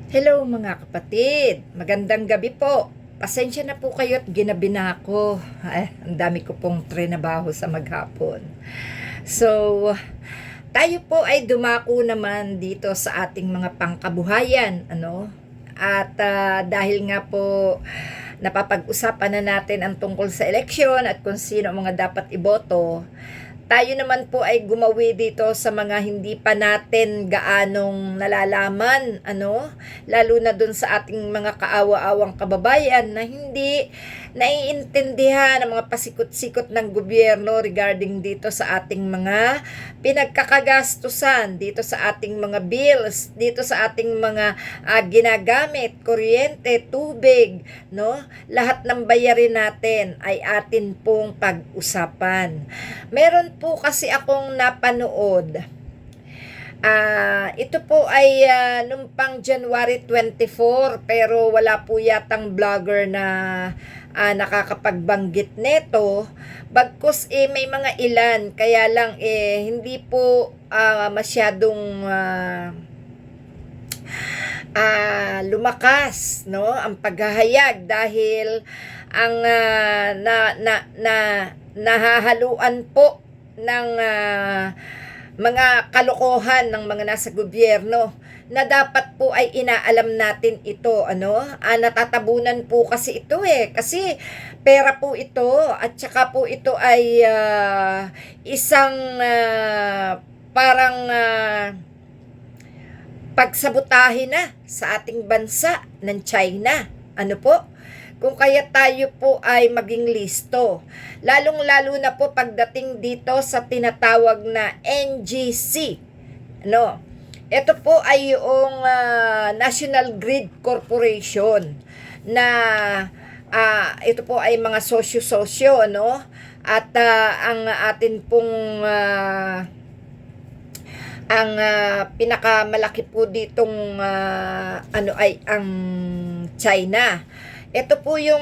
Hello mga kapatid, magandang gabi po. Pasensya na po kayo at ginabi na ako. Ang dami ko pong trinabaho sa maghapon. So, tayo po ay dumako naman dito sa ating mga pangkabuhayan, ano? At dahil nga po napapag-usapan na natin ang tungkol sa eleksyon at kung sino ang mga dapat iboto, tayo naman po ay gumawi dito sa mga hindi pa natin gaanong nalalaman, ano? Lalo na dun sa ating mga kaawa-awang kababayan na hindi naiintindihan ang mga pasikot-sikot ng gobyerno regarding dito sa ating mga pinagkakagastusan, dito sa ating mga bills, dito sa ating mga ginagamit, kuryente, tubig, no? Lahat ng bayarin natin ay atin pong pag-usapan. Meron po kasi akong napanood. Ito po ay nung pang January 24 pero wala po yatang vlogger na nakakapagbanggit neto. Bagkus may mga ilan kaya lang hindi po masyadong lumakas, no, ang paghahayag dahil ang nahahaluan po ng mga kalokohan ng mga nasa gobyerno na dapat po ay inaalam natin ito, ano? Natatabunan po kasi ito kasi pera po ito at saka po ito ay isang parang pagsabotahe na sa ating bansa ng China. Ano po? Kung kaya tayo po ay maging listo. Lalong-lalo na po pagdating dito sa tinatawag na NGC. No? Ito po ay yung National Grid Corporation na ito po ay mga sosyo-sosyo, no? At ang atin pong ang pinakamalaki po ditong ay ang China. Ito po yung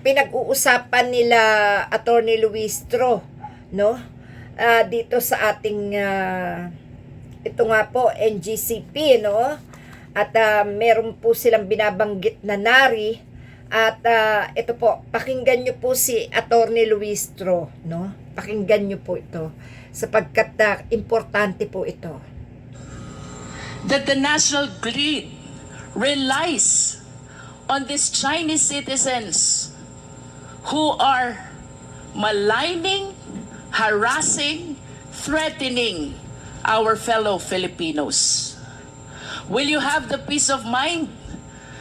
pinag-uusapan nila Attorney Luistro, no? Dito sa ating ito nga po NGCP, no? At meron po silang binabanggit na nari at ito po, pakinggan niyo po si Attorney Luistro, no? Pakinggan niyo po ito sapagkat importante po ito. That the national grid relies on these Chinese citizens who are maligning, harassing, threatening our fellow Filipinos. Will you have the peace of mind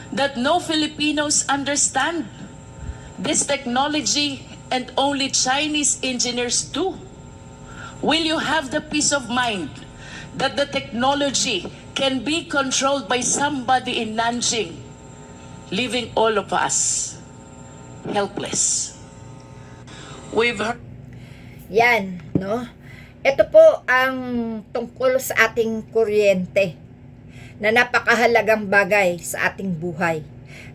that no Filipinos understand this technology and only Chinese engineers do? Will you have the peace of mind that the technology can be controlled by somebody in Nanjing, leaving all of us helpless? We've heard... Yan, no? Ito po ang tungkol sa ating kuryente na napakahalagang bagay sa ating buhay.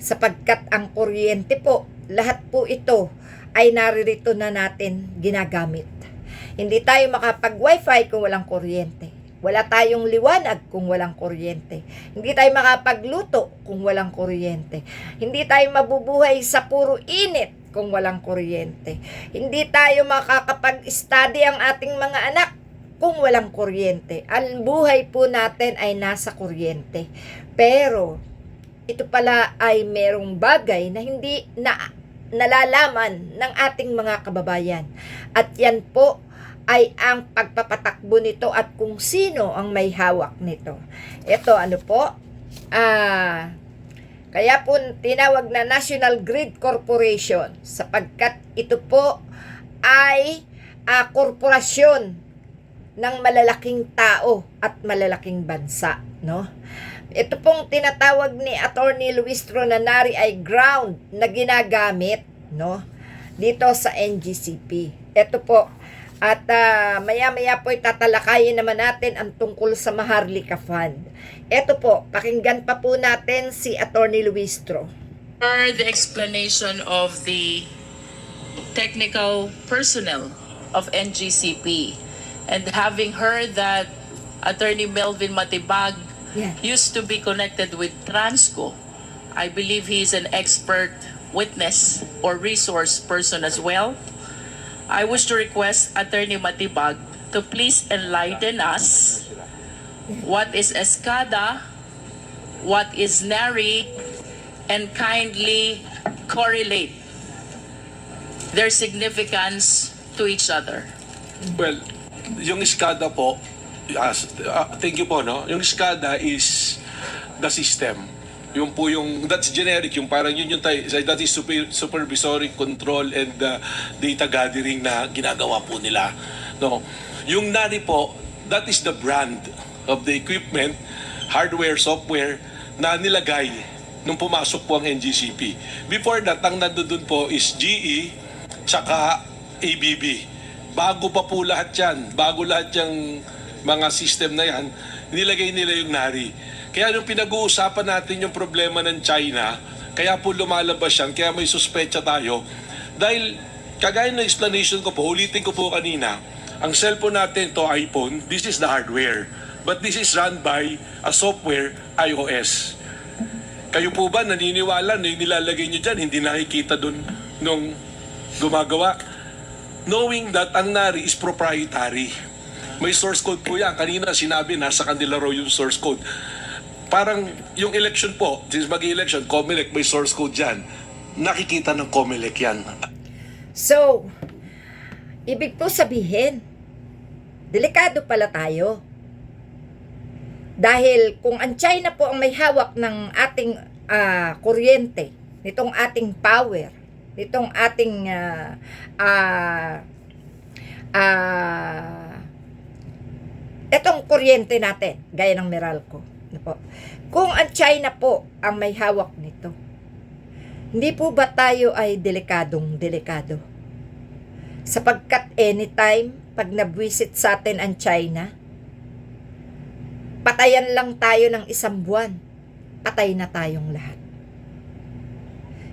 Sapagkat ang kuryente po, lahat po ito ay naririto na natin ginagamit. Hindi tayo makapag-wifi kung walang kuryente. Wala tayong liwanag kung walang kuryente. Hindi tayo makapagluto kung walang kuryente. Hindi tayo mabubuhay sa puro init kung walang kuryente. Hindi tayo makakapag-study ang ating mga anak kung walang kuryente. Ang buhay po natin ay nasa kuryente. Pero, ito pala ay merong bagay na hindi nalalaman ng ating mga kababayan. At yan po ay ang pagpapatakbo nito at kung sino ang may hawak nito. Ito ano po, kaya po tinawag na National Grid Corporation sapagkat ito po ay korporasyon ng malalaking tao at malalaking bansa, no? Ito pong tinatawag ni Attorney Luistro na nari ay ground na ginagamit, no? Dito sa NGCP. Ito po. At maya-maya po tatalakayin naman natin ang tungkol sa Maharlika Fund. Ito po, pakinggan pa po natin si Attorney Luistro. For the explanation of the technical personnel of NGCP and having heard that Attorney Melvin Matibag Yeah. used to be connected with Transco. I believe he's an expert witness or resource person as well. I wish to request Attorney Matibag to please enlighten us. What is Escada? What is NARI? And kindly correlate their significance to each other. Well, yung SCADA po, thank you po, no? Yung SCADA is the system. Yung po yung, that's generic, yung parang yun yung that is supervisory control and data gathering na ginagawa po nila. No? Yung NARI po, that is the brand of the equipment, hardware, software, na nilagay nung pumasok po ang NGCP. Before that, ang nandun po is GE, tsaka ABB. Bago pa po lahat yan, bago lahat yung mga system na yan, nilagay nila yung NARI. Kaya nung pinag-uusapan natin yung problema ng China, kaya po lumalabas yan, kaya may suspecha tayo. Dahil, kagaya ng explanation ko po, ulitin ko po kanina, ang cellphone natin to iPhone, this is the hardware. But this is run by a software, iOS. Kayo po ba naniniwala na yung nilalagay nyo dyan, hindi nakikita dun nung gumagawa? Knowing that ang NARI is proprietary. May source code po yan. Kanina sinabi, nasa kanila raw yung source code. Parang yung election po, since mag-election, COMELEC may source code dyan. Nakikita ng COMELEC yan. So, ibig po sabihin, delikado pala tayo. Dahil kung ang China po ang may hawak ng ating kuryente, nitong ating power, nitong ating etong kuryente natin, gaya ng Meralco. Po. Kung ang China po ang may hawak nito, hindi po ba tayo ay delikado? Sapagkat anytime, pag nabwisit sa atin ang China, patayan lang tayo ng 1 buwan, patay na tayong lahat.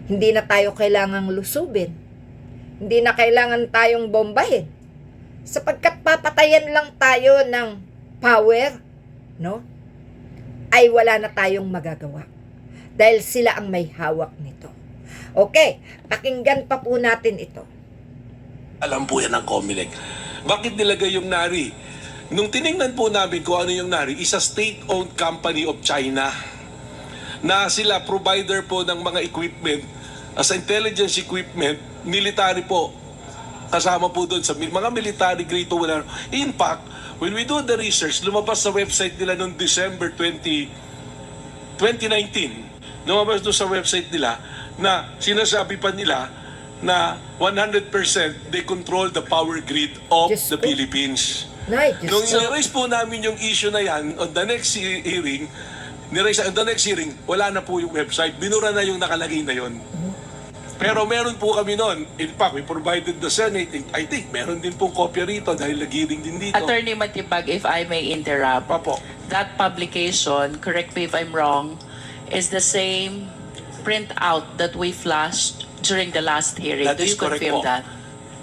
Hindi na tayo kailangang lusubin. Hindi na kailangan tayong bombahin. Sapagkat papatayan lang tayo ng power, no? Ay wala na tayong magagawa. Dahil sila ang may hawak nito. Okay, pakinggan pa po natin ito. Alam po yan ng COMELEC. Bakit nilagay yung NARI? Nung tiningnan po namin kung ano yung NARI, is a state-owned company of China na sila provider po ng mga equipment as intelligence equipment, military po. Kasama po doon sa mga military grade to wala. In fact, when we do the research, lumabas sa website nila noong December 2019, lumabas doon sa website nila na sinasabi pa nila na 100% they control the power grid of Diyos the ko. Philippines. Nay, Diyos Nung ko. i-raise po namin yung issue na yan, on the next hearing, wala na po yung website. Binura na yung nakalagay na yon. Pero meron po kami noon. In fact, we provided the Senate. I think meron din pong kopya rito dahil nag-hearing din dito. Attorney Matibag, if I may interrupt, Papo. that publication, correct me if I'm wrong, is the same printout that we flashed during the last hearing. That Do is you correct confirm po. that?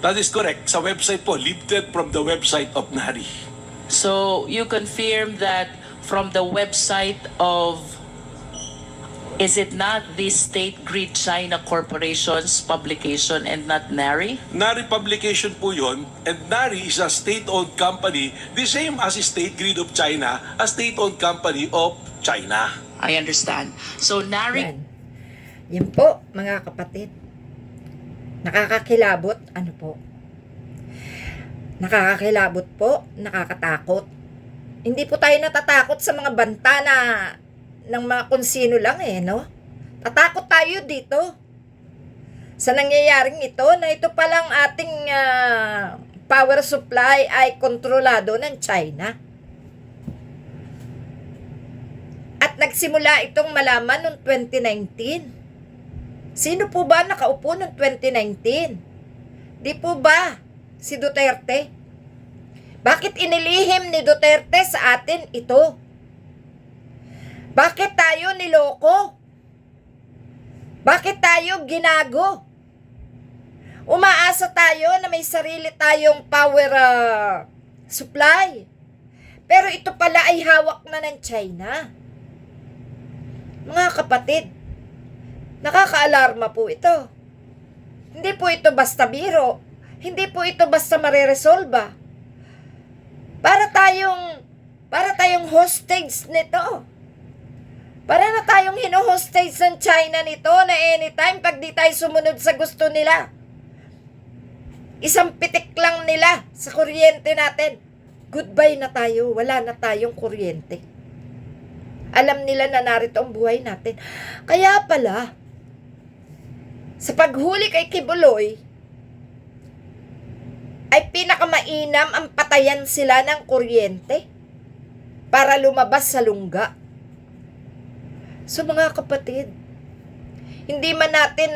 That is correct. Sa website po, lifted from the website of NARI. So you confirm that from the website of, is it not the State Grid China Corporation's publication and not NARI? NARI publication po yon, and NARI is a state-owned company, the same as State Grid of China, a state-owned company of China. I understand. So NARI, Yan. Yan po, mga kapatid. Nakakakilabot, ano po? Nakakakilabot po, nakakatakot. Hindi po tayo natatakot sa mga banta na ng mga kung sino lang no? Tatakot tayo dito sa nangyayaring ito na ito palang ating power supply ay kontrolado ng China. At nagsimula itong malaman noong 2019. Sino po ba nakaupo noong 2019? Di po ba si Duterte? Bakit inilihim ni Duterte sa atin ito? Bakit tayo niloko? Bakit tayo ginago? Umaasa tayo na may sarili tayong power supply. Pero ito pala ay hawak na ng China. Mga kapatid, nakakaalarma po ito. Hindi po ito basta biro. Hindi po ito basta mareresolba. Para tayong hostage nito. Para na tayong hino-hostage ng China nito na anytime pag di tayo sumunod sa gusto nila. Isang pitik lang nila sa kuryente natin. Goodbye na tayo. Wala na tayong kuryente. Alam nila na narito ang buhay natin. Kaya pala, sa paghuli kay Kibuloy, ay pinakamainam ang patayan sila ng kuryente para lumabas sa lungga. So mga kapatid, hindi man natin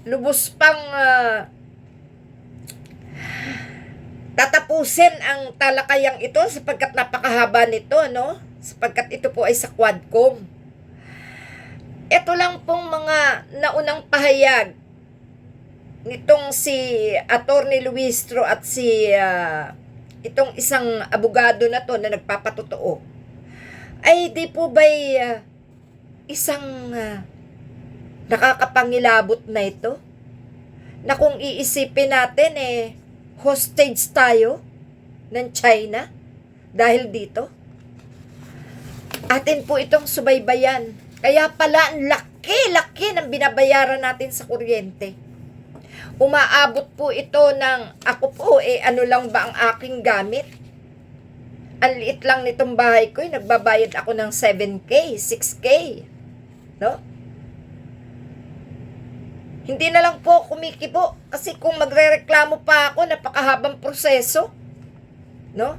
lubos pang tatapusin ang talakayang ito sapagkat napakahaba nito, no? Sapagkat ito po ay sa Quadcom. Ito lang pong mga naunang pahayag nitong si Attorney Luistro at si itong isang abogado na to na nagpapatotoo. Ay di po ba'y isang nakakapangilabot na ito? Na kung iisipin natin hostage tayo ng China dahil dito. Atin po itong subaybayan. Kaya pala ang laki-laki ng binabayaran natin sa kuryente. Umaabot po ito ng, ako po ano lang ba ang aking gamit? Ang liit lang nitong bahay ko, nagbabayad ako ng 7K, 6K. No? Hindi na lang po kumikibo kasi kung magrereklamo pa ako, napakahabang proseso. No?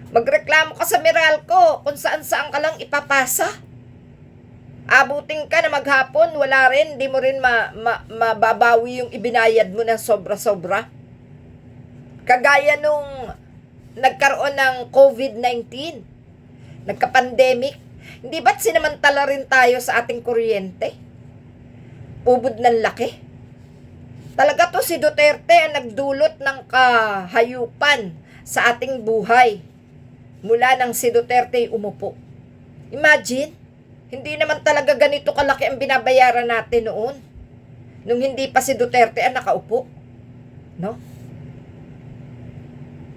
Magreklamo ka sa Meralco kung saan-saan ka lang ipapasa. Abutin ka na maghapon, wala rin, di mo rin mababawi yung ibinayad mo na sobra-sobra. Kagaya nung nagkaroon ng COVID-19, nagka-pandemic, hindi ba't sinamantala rin tayo sa ating kuryente? Ubod ng laki. Talaga to si Duterte ang nagdulot ng kahayupan sa ating buhay. Mula nang si Duterte umupo. Imagine, hindi naman talaga ganito kalaki ang binabayaran natin noon. Nung hindi pa si Duterte ang nakaupo. No?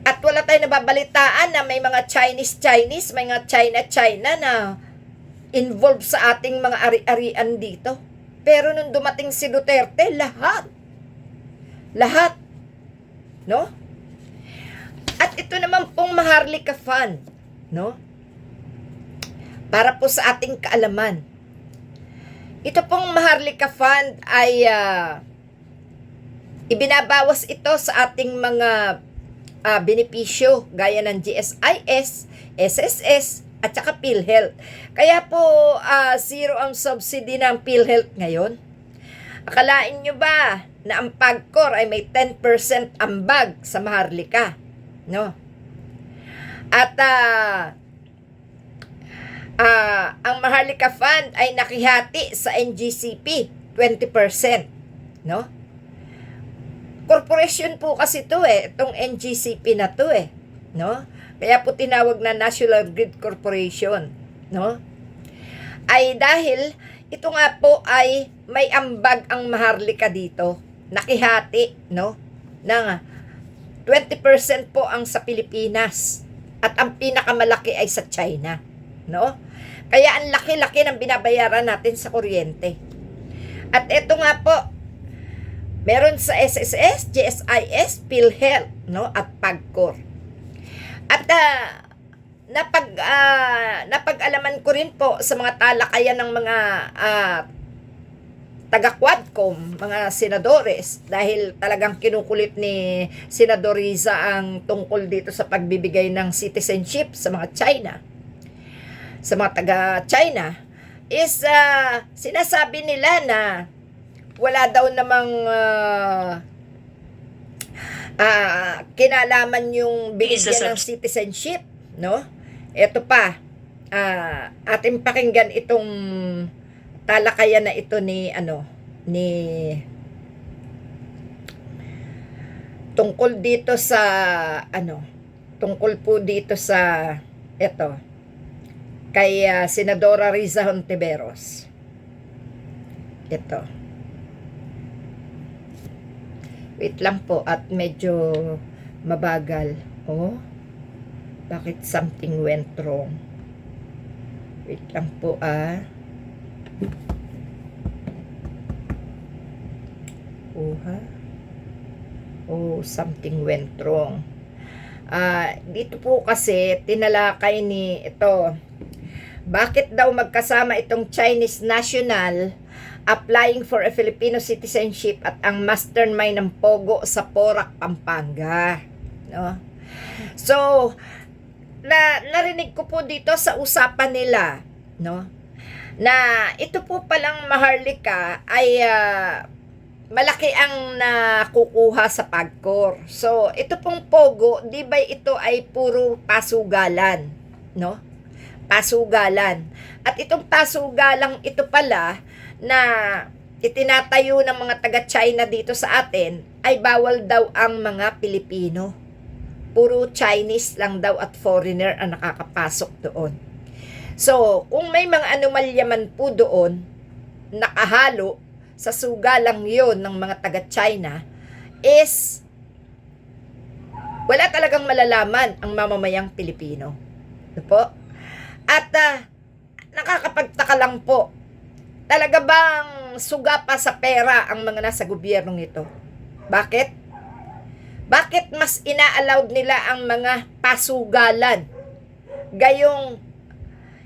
At wala tayong nababalitaan na may mga Chinese, may mga China na involved sa ating mga ari-arian dito. Pero nung dumating si Duterte, lahat. No? At ito naman pong Maharlika Fund, no? Para po sa ating kaalaman. Ito pong Maharlika Fund ay ibinabawas ito sa ating mga benepisyo gaya ng GSIS, SSS, at saka PhilHealth. Kaya po zero ang subsidy ng PhilHealth ngayon. Akalain nyo ba na ang PAGCOR ay may 10% ambag sa Maharlika? No? At ang Maharlika Fund ay nakihati sa NGCP 20%, no? Corporation po kasi to itong NGCP na to no? Kaya po tinawag na National Grid Corporation, no? Ay dahil ito nga po ay may ambag ang Maharlika dito, nakihati, no? Ng 20% po ang sa Pilipinas at ang pinakamalaki ay sa China, no? Kaya ang laki-laki ng binabayaran natin sa kuryente. At ito nga po, meron sa SSS, GSIS, PhilHealth, no? At PAGCOR. At napag-alaman ko rin po sa mga talakayan ng mga taga-Quadcom, mga senadores, dahil talagang kinukulit ni Senador Riza ang tungkol dito sa pagbibigay ng citizenship sa mga China, sa mga taga-China, is sinasabi nila na wala daw namang kinalaman yung binigyan ng citizenship, no? Ito pa, ating pakinggan itong talakayan na ito ni tungkol dito sa tungkol po dito sa ito kay Senadora Riza Hontiveros. Ito. Wait lang po at medyo mabagal. Oh, bakit something went wrong? Wait lang po something went wrong. Dito po kasi tinalakay ni ito. Bakit daw magkasama itong Chinese national applying for a Filipino citizenship at ang mastermind ng Pogo sa Porac, Pampanga, no? So, narinig ko po dito sa usapan nila, no, na ito po palang Maharlika ay malaki ang nakukuha sa PAGCOR. So, ito pong Pogo, di ba ito ay puro pasugalan, no? Pasugalan. At itong pasugalang ito pala na itinatayo ng mga taga-China dito sa atin ay bawal daw ang mga Pilipino. Puro Chinese lang daw at foreigner ang nakakapasok doon. So, kung may mga anomalya man po doon, nakahalo sa sugalang yon ng mga taga-China, is wala talagang malalaman ang mamamayang Pilipino. Ano po? At nakakapagtaka lang po, talaga bang suga pa sa pera ang mga nasa gobyernong ito? Bakit? Bakit mas ina-allowed nila ang mga pasugalan? Gayong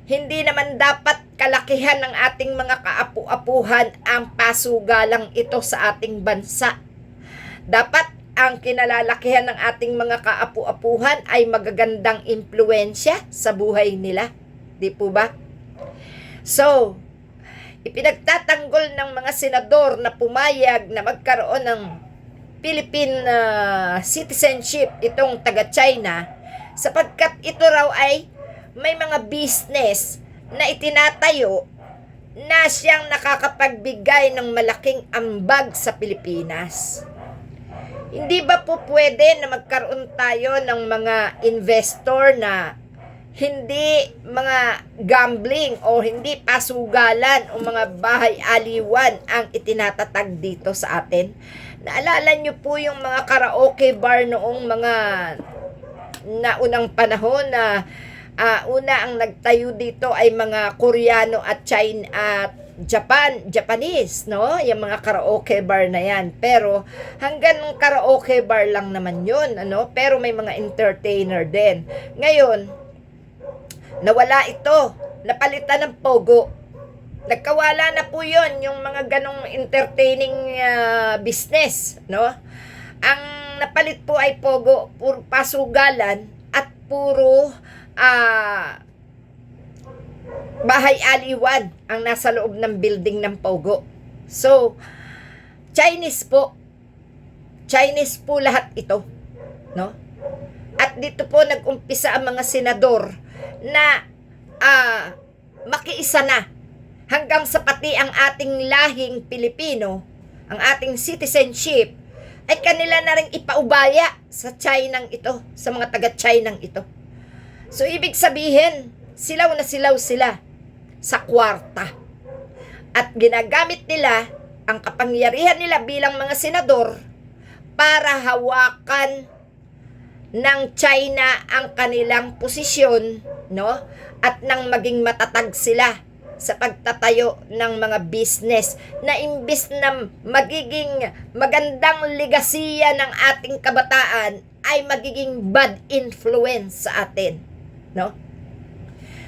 hindi naman dapat kalakihan ng ating mga kaapu-apuhan ang pasugalang ito sa ating bansa. Dapat ang kinalalakihan ng ating mga kaapu-apuhan ay magagandang impluensya sa buhay nila. Di po ba? So, ipinagtatanggol ng mga senador na pumayag na magkaroon ng Philippine citizenship itong taga-China sapagkat ito raw ay may mga business na itinatayo na siyang nakakapagbigay ng malaking ambag sa Pilipinas. Hindi ba po pwede na magkaroon tayo ng mga investor na hindi mga gambling o hindi pasugalan o mga bahay aliwan ang itinatatag dito sa atin? Naalala nyo po yung mga karaoke bar noong mga naunang panahon na una ang nagtayo dito ay mga Koreano at China at Japanese, no? Yung mga karaoke bar na yan. Pero hanggang karaoke bar lang naman yun, ano? Pero may mga entertainer din. Ngayon, nawala ito. Napalitan ng Pogo. Nagkawala na po yun, yung mga ganong entertaining business, no? Ang napalit po ay Pogo, puro pasugalan at puro bahay aliwan ang nasa loob ng building ng Pogo. So, Chinese po lahat ito, no? At dito po nag-umpisa ang mga senador na makiisa na hanggang sa pati ang ating lahing Pilipino, ang ating citizenship ay kanila na rin ipaubaya sa Chinang ito, sa mga taga-Chinang ito. So, ibig sabihin, silaw na silaw sila sa kwarta. At ginagamit nila ang kapangyarihan nila bilang mga senador para hawakan ng China ang kanilang posisyon, no? At nang maging matatag sila sa pagtatayo ng mga business na imbis na magiging magandang legasiya ng ating kabataan ay magiging bad influence sa atin, no?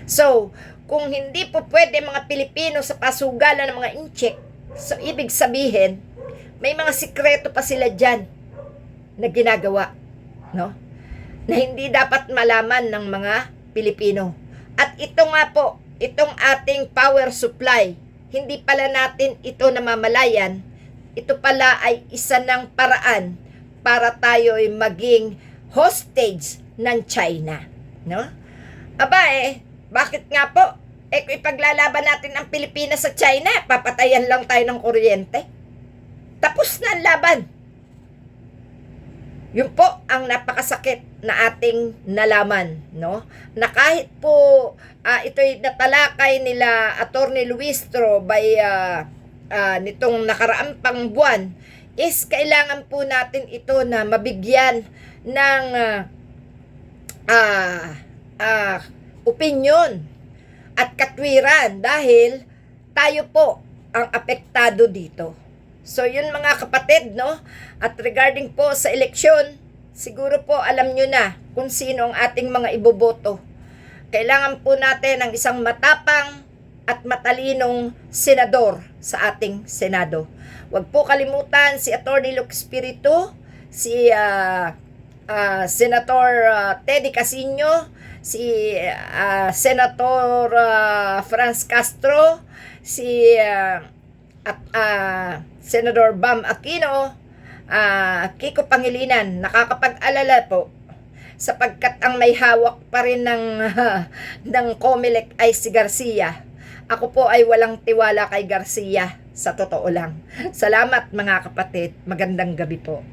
So, kung hindi po pwede mga Pilipino sa pasugalan ng mga incheck, so ibig sabihin, may mga sikreto pa sila dyan na ginagawa, no? Na hindi dapat malaman ng mga Pilipino. At ito nga po, itong ating power supply, hindi pala natin ito namamalayan, ito pala ay isa ng paraan para tayo ay maging hostage ng China, no? Bakit nga po? Kung ipaglalaban natin ang Pilipinas sa China, papatayan lang tayo ng kuryente. Tapos na ang laban. Yun po ang napakasakit na ating nalaman, no? Na kahit po ito'y natalakay nila Attorney Luistro by nitong nakaraang pang buwan, is kailangan po natin ito na mabigyan ng opinyon at katwiran dahil tayo po ang apektado dito. So yun mga kapatid, no? At regarding po sa eleksyon, siguro po alam nyo na kung sino ang ating mga iboboto. Kailangan po natin ng isang matapang at matalinong senador sa ating Senado. Huwag po kalimutan si Atty. Luke Espiritu, si Senator Teddy Casino, si Senator Franz Castro, si Senador Bam Aquino, Kiko Pangilinan. Nakakapag-alala po sapagkat ang may hawak pa rin ng COMELEC ay si Garcia. Ako po ay walang tiwala kay Garcia, sa totoo lang. Salamat mga kapatid. Magandang gabi po.